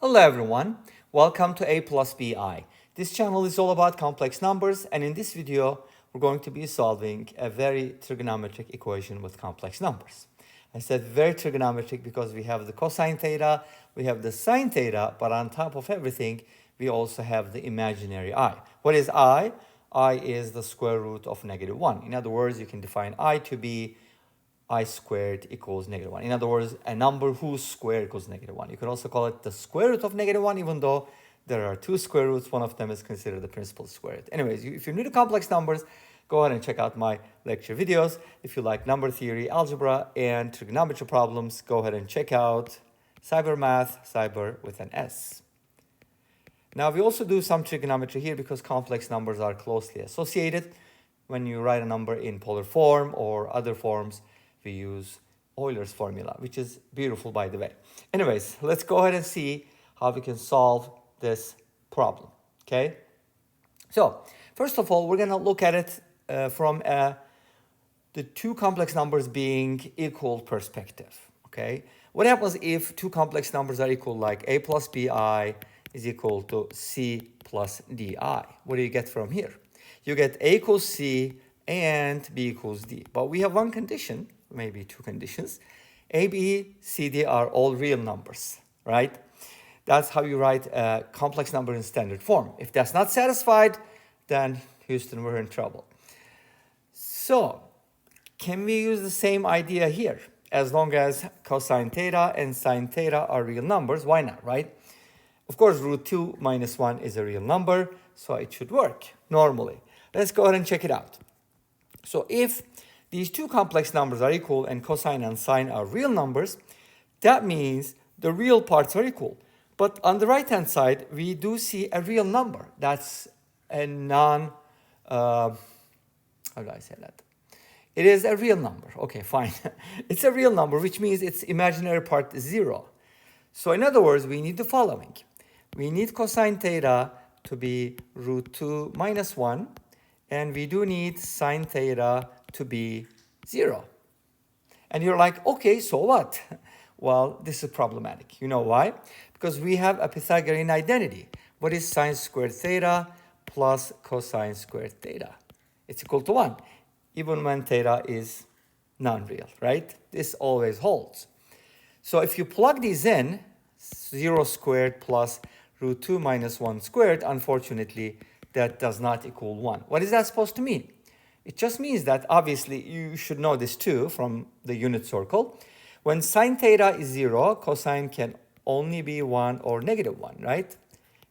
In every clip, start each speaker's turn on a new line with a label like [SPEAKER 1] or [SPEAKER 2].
[SPEAKER 1] Hello everyone, welcome to A plus BI. This channel is all about complex numbers, and in this video we're going to be solving a very trigonometric equation with complex numbers. I said very trigonometric because we have the cosine theta, we have the sine theta, but on top of everything we also have the imaginary I. What is I? I is the square root of -1. In other words, you can define I to be I squared equals -1. In other words, a number whose square equals -1. You can also call it the square root of -1, even though there are two square roots. One of them is considered the principal square root. Anyways, if you're new to complex numbers, go ahead and check out my lecture videos. If you like number theory, algebra, and trigonometry problems, go ahead and check out Cyber Math, Cyber with an S. Now, we also do some trigonometry here because complex numbers are closely associated. When you write a number in polar form or other forms, we use Euler's formula, which is beautiful, by the way. Anyways, let's go ahead and see how we can solve this problem, okay? So, first of all, we're going to look at it from the two complex numbers being equal perspective, okay? What happens if two complex numbers are equal, like a plus bi is equal to c plus di? What do you get from here? You get a equals c and b equals d. But we have one condition, maybe two conditions. A, B, C, D are all real numbers, right? That's how you write a complex number in standard form. If that's not satisfied, then Houston, we're in trouble. So, can we use the same idea here? As long as cosine theta and sine theta are real numbers, why not, right? Of course, root 2 minus 1 is a real number, so it should work normally. Let's go ahead and check it out. So if these two complex numbers are equal and cosine and sine are real numbers, that means the real parts are equal. But on the right-hand side, we do see a real number. That's a how do I say that? It is a real number. Okay, fine. It's a real number, which means its imaginary part is 0. So in other words, we need the following. We need cosine theta to be root 2 minus 1, and we do need sine theta to be 0. And you're like, okay, so what? Well, this is problematic. You know why? Because we have a Pythagorean identity. What is sine squared theta plus cosine squared theta? It's equal to 1, even when theta is non-real, right? This always holds. So if you plug these in, 0 squared plus root 2 minus 1 squared, unfortunately, that does not equal 1. What is that supposed to mean? It just means that, obviously, you should know this too from the unit circle. When sine theta is 0, cosine can only be 1 or -1, right?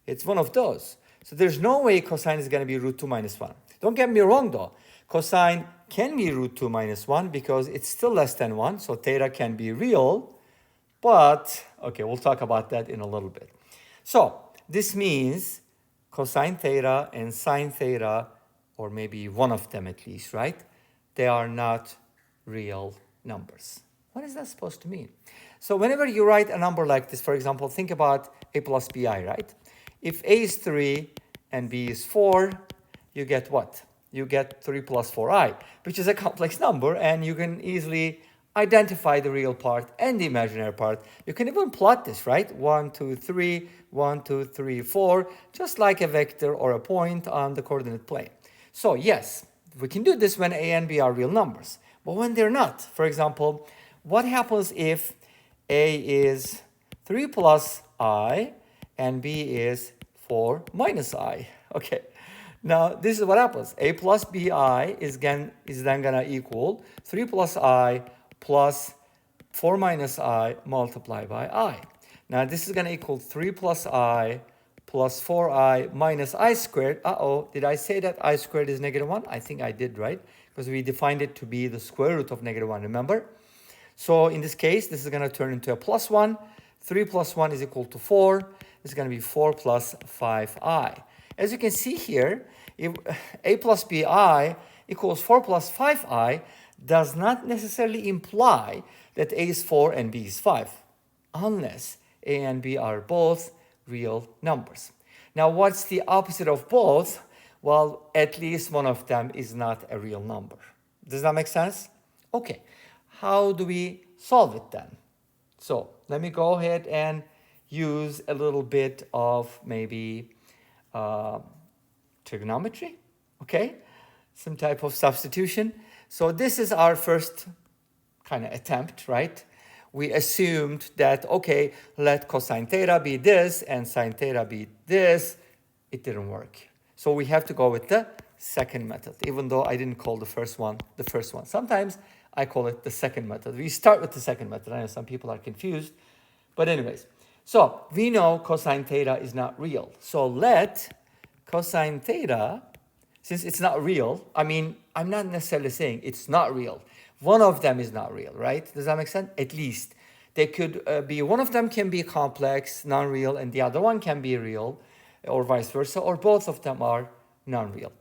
[SPEAKER 1] It's one of those. So there's no way cosine is going to be root 2 minus 1. Don't get me wrong, though. Cosine can be root 2 minus 1 because it's still less than 1, so theta can be real. But, okay, we'll talk about that in a little bit. So this means cosine theta and sine theta, or maybe one of them at least, right? They are not real numbers. What is that supposed to mean? So whenever you write a number like this, for example, think about a plus bi, right? If a is 3 and b is 4, you get what? You get 3 plus 4i, which is a complex number, and you can easily identify the real part and the imaginary part. You can even plot this, right? 1, 2, 3, 1, 2, 3, 4, just like a vector or a point on the coordinate plane. So yes, we can do this when a and b are real numbers. But when they're not, for example, what happens if a is 3 plus I and b is 4 minus I? Okay, now this is what happens. A plus bi is then going to equal 3 plus I plus 4 minus I multiplied by I. Now this is going to equal 3 plus I plus 4i minus I squared. Uh-oh, did I say that I squared is -1? I think I did, right? Because we defined it to be the square root of -1, remember? So in this case, this is going to turn into a plus 1. 3 plus 1 is equal to 4. It's going to be 4 plus 5i. As you can see here, if a plus bi equals 4 plus 5i does not necessarily imply that a is 4 and b is 5, unless a and b are both real numbers. Now, what's the opposite of both? Well, at least one of them is not a real number. Does that make sense? Okay, how do we solve it then? So let me go ahead and use a little bit of maybe trigonometry, okay? Some type of substitution. So this is our first kind of attempt, right? We assumed that, okay, let cosine theta be this and sine theta be this. It didn't work. So we have to go with the second method, even though I didn't call the first one the first one. Sometimes I call it the second method. We start with the second method. I know some people are confused. But anyways, so we know cosine theta is not real. So let cosine theta, since it's not real, I mean, I'm not necessarily saying it's not real. One of them is not real, right? Does that make sense? At least. They could be, one of them can be complex, non-real, and the other one can be real, or vice versa, or both of them are non-real.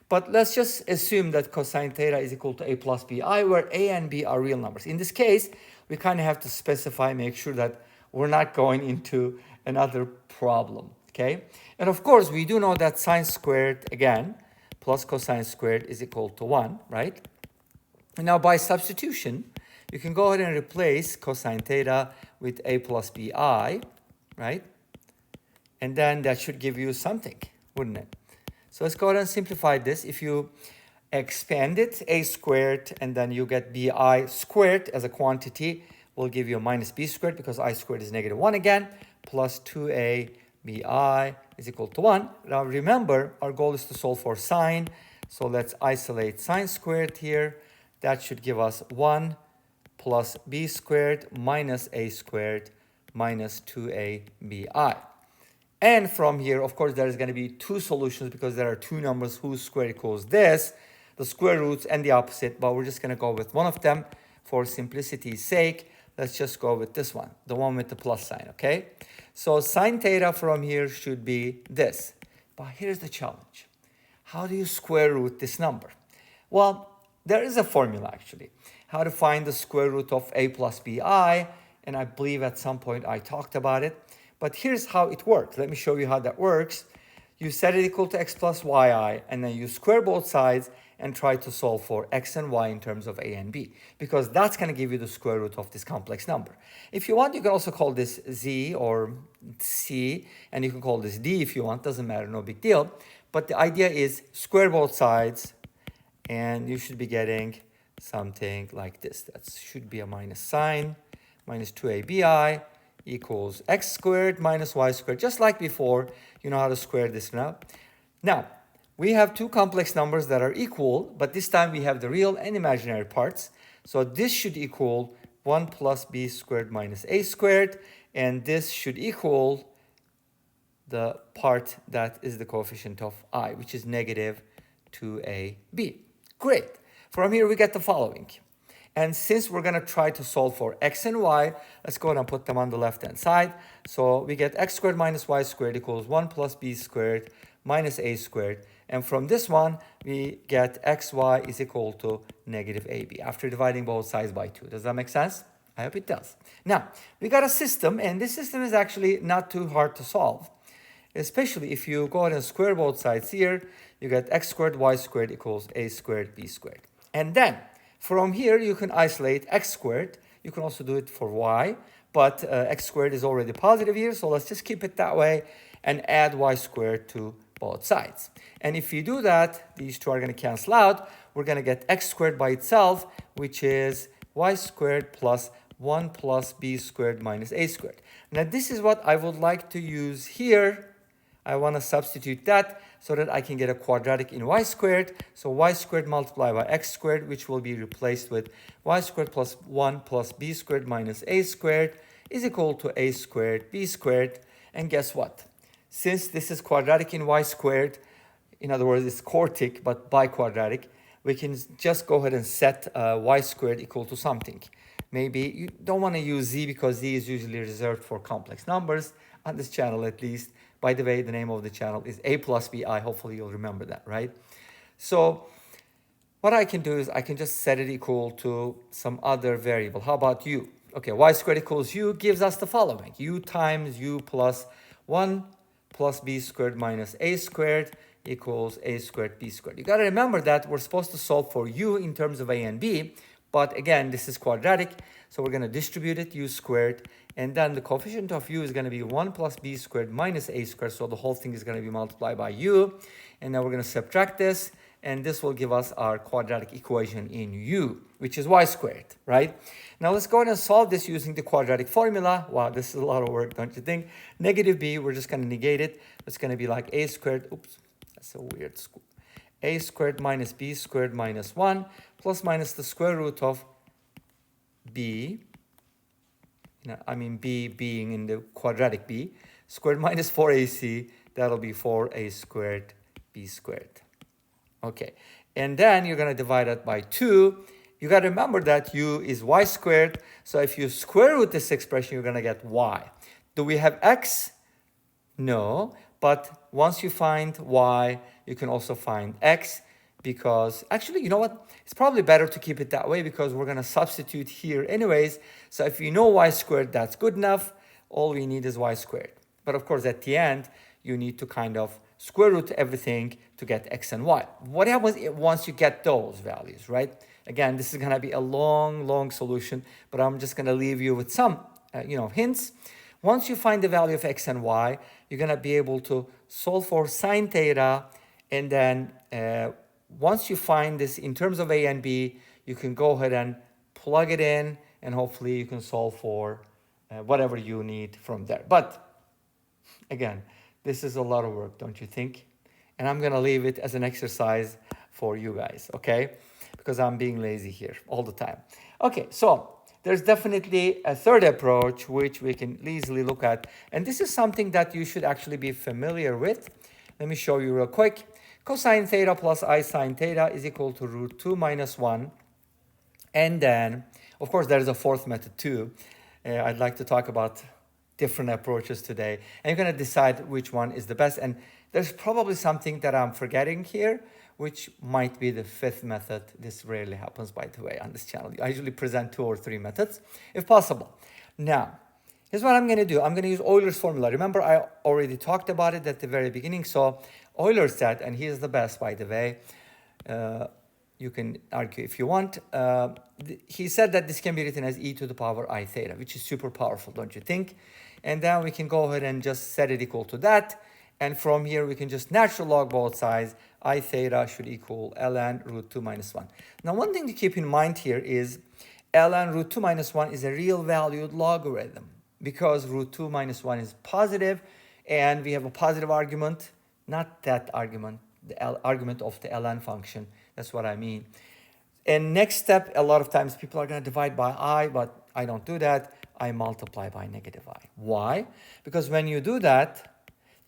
[SPEAKER 1] But let's just assume that cosine theta is equal to a plus bi, where a and b are real numbers. In this case, we kind of have to specify, make sure that we're not going into another problem, okay? And of course, we do know that sine squared, again, plus cosine squared is equal to 1, right? And now by substitution, you can go ahead and replace cosine theta with a plus bi, right? And then that should give you something, wouldn't it? So let's go ahead and simplify this. If you expand it, a squared, and then you get bi squared as a quantity, will give you a minus b squared, because I squared is negative 1 again, plus 2a bi is equal to 1. Now remember, our goal is to solve for sine. So let's isolate sine squared here. That should give us 1 plus b squared minus a squared minus 2a bi. And from here, of course, there is going to be two solutions because there are two numbers whose square equals this, the square roots and the opposite, but we're just going to go with one of them for simplicity's sake. Let's just go with this one, the one with the plus sign, okay? So sine theta from here should be this. But here's the challenge. How do you square root this number? Well, there is a formula actually. How to find the square root of a plus bi, and I believe at some point I talked about it. But here's how it works. Let me show you how that works. You set it equal to x plus yi, and then you square both sides and try to solve for x and y in terms of a and b, because that's going to give you the square root of this complex number. If you want, you can also call this z or c, and you can call this d if you want. Doesn't matter, no big deal. But the idea is square both sides, and you should be getting something like this. That should be a minus sign, minus 2abi equals x squared minus y squared. Just like before, you know how to square this now. Now, we have two complex numbers that are equal, but this time we have the real and imaginary parts. So this should equal 1 plus b squared minus a squared, and this should equal the part that is the coefficient of I, which is negative 2ab. Great. From here, we get the following. And since we're going to try to solve for x and y, let's go ahead and put them on the left-hand side. So we get x squared minus y squared equals 1 plus b squared minus a squared. And from this one, we get xy is equal to negative ab after dividing both sides by 2. Does that make sense? I hope it does. Now, we got a system, and this system is actually not too hard to solve. Especially if you go ahead and square both sides here, you get x squared y squared equals a squared b squared. And then, from here, you can isolate x squared. You can also do it for y, but x squared is already positive here, so let's just keep it that way and add y squared to both sides. And if you do that, these two are going to cancel out. We're going to get x squared by itself, which is y squared plus 1 plus b squared minus a squared. Now, this is what I would like to use here. I want to substitute that so that I can get a quadratic in y squared. So y squared multiplied by x squared, which will be replaced with y squared plus 1 plus b squared minus a squared is equal to a squared b squared. And guess what? Since this is quadratic in y squared, in other words, it's quartic but biquadratic, we can just go ahead and set y squared equal to something. Maybe you don't want to use z because z is usually reserved for complex numbers, on this channel at least. By the way, the name of the channel is a plus bi. Hopefully you'll remember that, right? So what I can do is I can just set it equal to some other variable. How about u? Okay, y squared equals u gives us the following. U times u plus 1 plus b squared minus a squared equals a squared b squared. You got to remember that we're supposed to solve for u in terms of a and b, But again, this is quadratic, so we're going to distribute it, u squared, and then the coefficient of u is going to be 1 plus b squared minus a squared, so the whole thing is going to be multiplied by u, and now we're going to subtract this, and this will give us our quadratic equation in u, which is y squared, right? Now let's go ahead and solve this using the quadratic formula. Wow, this is a lot of work, don't you think? Negative b, we're just going to negate it. It's going to be like a squared, oops, that's a weird school. A squared minus b squared minus 1 plus minus the square root of b, I mean b being in the quadratic b, squared minus 4ac, that'll be 4a squared b squared. Okay, and then you're going to divide it by 2. You got to remember that u is y squared, so if you square root this expression, you're going to get y. Do we have x? No, but once you find y, you can also find x, because actually, you know what? It's probably better to keep it that way because we're going to substitute here anyways. So if you know y squared, that's good enough. All we need is y squared. But of course, at the end, you need to kind of square root everything to get x and y. What happens once you get those values, right? Again, this is going to be a long solution, but I'm just going to leave you with some, hints. Once you find the value of x and y, you're going to be able to solve for sine theta, and then once you find this in terms of a and b, you can go ahead and plug it in, and hopefully you can solve for whatever you need from there. But again, this is a lot of work, don't you think? And I'm going to leave it as an exercise for you guys, okay? Because I'm being lazy here all the time. Okay, so there's definitely a third approach which we can easily look at. And this is something that you should actually be familiar with. Let me show you real quick. Cosine theta plus I sine theta is equal to root 2 minus 1. And then, of course, there's a fourth method too. I'd like to talk about different approaches today. And you're going to decide which one is the best. And there's probably something that I'm forgetting here, which might be the fifth method. This rarely happens, by the way, on this channel. I usually present 2 or 3 methods, if possible. Now, here's what I'm going to do. I'm going to use Euler's formula. Remember, I already talked about it at the very beginning. So Euler said, and he is the best, by the way, you can argue if you want, he said that this can be written as e to the power I theta, which is super powerful, don't you think? And then we can go ahead and just set it equal to that. And from here, we can just natural log both sides. I theta should equal ln root 2 minus 1. Now, one thing to keep in mind here is ln root 2 minus 1 is a real valued logarithm because root 2 minus 1 is positive, and we have a positive argument, not that argument, the argument of the ln function. That's what I mean. And next step, a lot of times people are going to divide by I, but I don't do that. I multiply by negative I. Why? Because when you do that,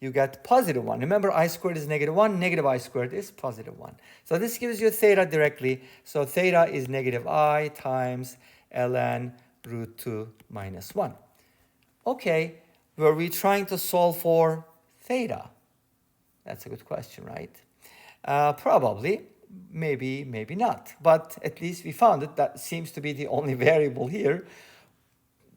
[SPEAKER 1] you get positive 1. Remember, I squared is negative 1. Negative I squared is positive 1. So this gives you theta directly. So theta is negative I times ln root 2 minus 1. Okay, were we trying to solve for theta? That's a good question, right? Probably. Maybe not. But at least we found it. That seems to be the only variable here.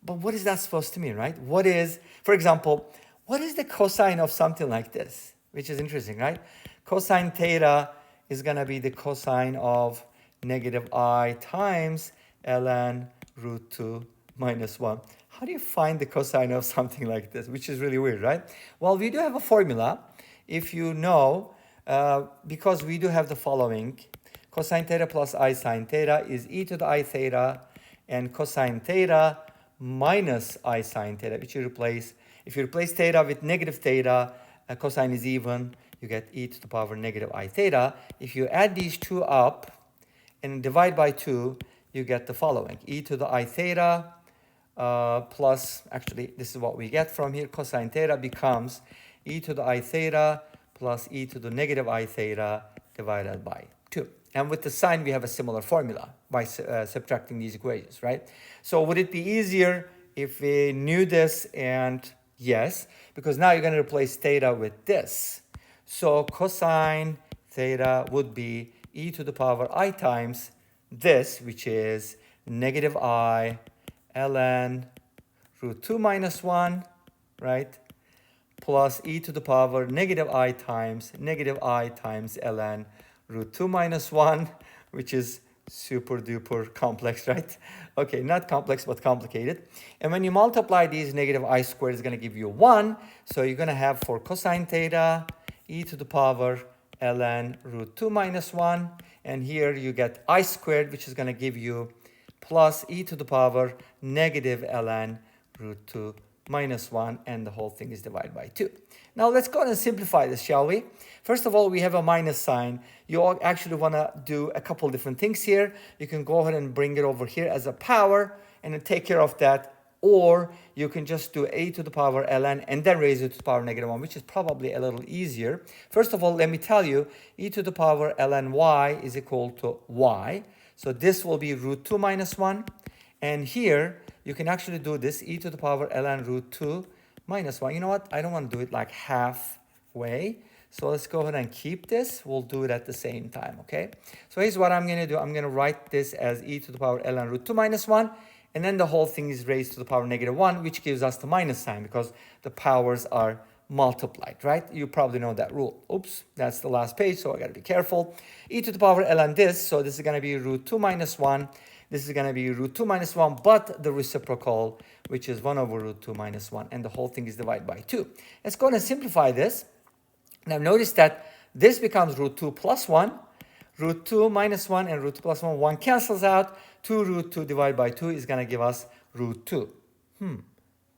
[SPEAKER 1] But what is that supposed to mean, right? What is, for example, what is the cosine of something like this? Which is interesting, right? Cosine theta is going to be the cosine of negative I times ln root 2 minus 1. How do you find the cosine of something like this? Which is really weird, right? Well, we do have a formula. If you know, because we do have the following. Cosine theta plus I sine theta is e to the I theta, and cosine theta minus I sine theta, which you replace. If you replace theta with negative theta, cosine is even, you get e to the power negative I theta. If you add these two up and divide by 2, you get the following. E to the I theta plus, actually, this is what we get from here. Cosine theta becomes e to the I theta plus e to the negative I theta divided by 2. And with the sine, we have a similar formula by subtracting these equations, right? So would it be easier if we knew this? And yes, because now you're going to replace theta with this. So cosine theta would be e to the power I times this, which is negative I ln root 2 minus 1, right? Plus e to the power negative I times ln root 2 minus 1, which is super duper complex, right? Okay, not complex, but complicated. And when you multiply these, negative I squared is going to give you 1. So you're going to have for cosine theta, e to the power ln root 2 minus 1. And here you get I squared, which is going to give you plus e to the power negative ln root 2 minus 1, and the whole thing is divided by 2. Now let's go ahead and simplify this, shall we? First of all, we have a minus sign. You all actually want to do a couple different things here. You can go ahead and bring it over here as a power and then take care of that. Or you can just do a to the power ln and then raise it to the power negative 1, which is probably a little easier. First of all, let me tell you, e to the power ln y is equal to y. So this will be root 2 minus 1. And here, you can actually do this, e to the power ln root 2 minus 1. You know what? I don't want to do it like halfway. So let's go ahead and keep this. We'll do it at the same time, okay? So here's what I'm going to do. I'm going to write this as e to the power ln root 2 minus 1. And then the whole thing is raised to the power negative 1, which gives us the minus sign because the powers are multiplied, right? You probably know that rule. Oops, that's the last page, so I got to be careful. E to the power ln this, so this is going to be root 2 minus 1. This is going to be root 2 minus 1, but the reciprocal, which is 1 over root 2 minus 1, and the whole thing is divided by 2. Let's go ahead and simplify this. Now notice that this becomes root 2 plus 1, root 2 minus 1, and root 2 plus 1. 1 cancels out. 2 root 2 divided by 2 is going to give us root 2.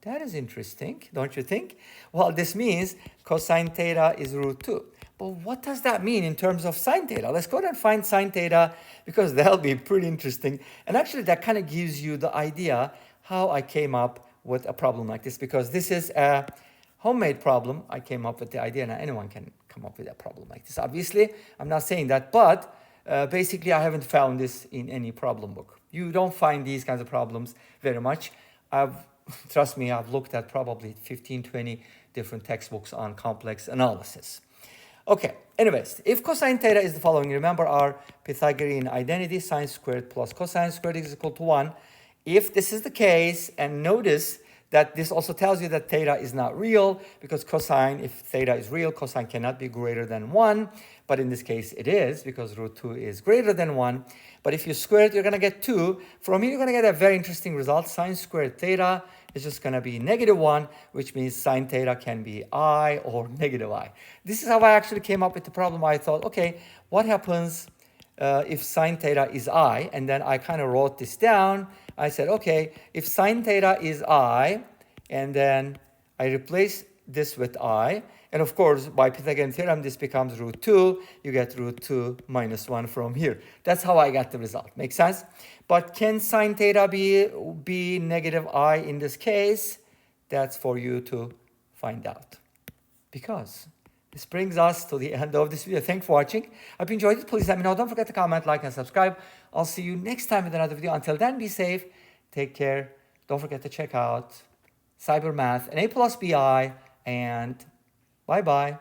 [SPEAKER 1] That is interesting, don't you think? Well, this means cosine theta is root 2. But what does that mean in terms of sine theta? Let's go ahead and find sine theta because that'll be pretty interesting. And actually, that kind of gives you the idea how I came up with a problem like this, because this is a homemade problem. I came up with the idea. Now, anyone can come up with a problem like this. Obviously, I'm not saying that, but basically, I haven't found this in any problem book. You don't find these kinds of problems very much. Trust me, I've looked at probably 15, 20 different textbooks on complex analysis. Okay, anyways, if cosine theta is the following, remember our Pythagorean identity, sine squared plus cosine squared is equal to 1. If this is the case, and notice that this also tells you that theta is not real, because cosine, if theta is real, cosine cannot be greater than 1. But in this case, it is, because root 2 is greater than 1. But if you square it, you're going to get 2. From here, you're going to get a very interesting result. Sine squared theta is just going to be negative 1, which means sine theta can be I or negative I. This is how I actually came up with the problem. I thought, okay, what happens if sine theta is I? And then I kind of wrote this down. I said, okay, if sine theta is I, and then I replace this with I, and of course, by Pythagorean theorem, this becomes root 2. You get root 2 minus 1 from here. That's how I got the result. Make sense? But can sine theta be negative I in this case? That's for you to find out. Because this brings us to the end of this video. Thanks for watching. I hope you enjoyed it. Please let me know. Don't forget to comment, like, and subscribe. I'll see you next time with another video. Until then, be safe. Take care. Don't forget to check out Cyber Math and A+BI, and bye-bye.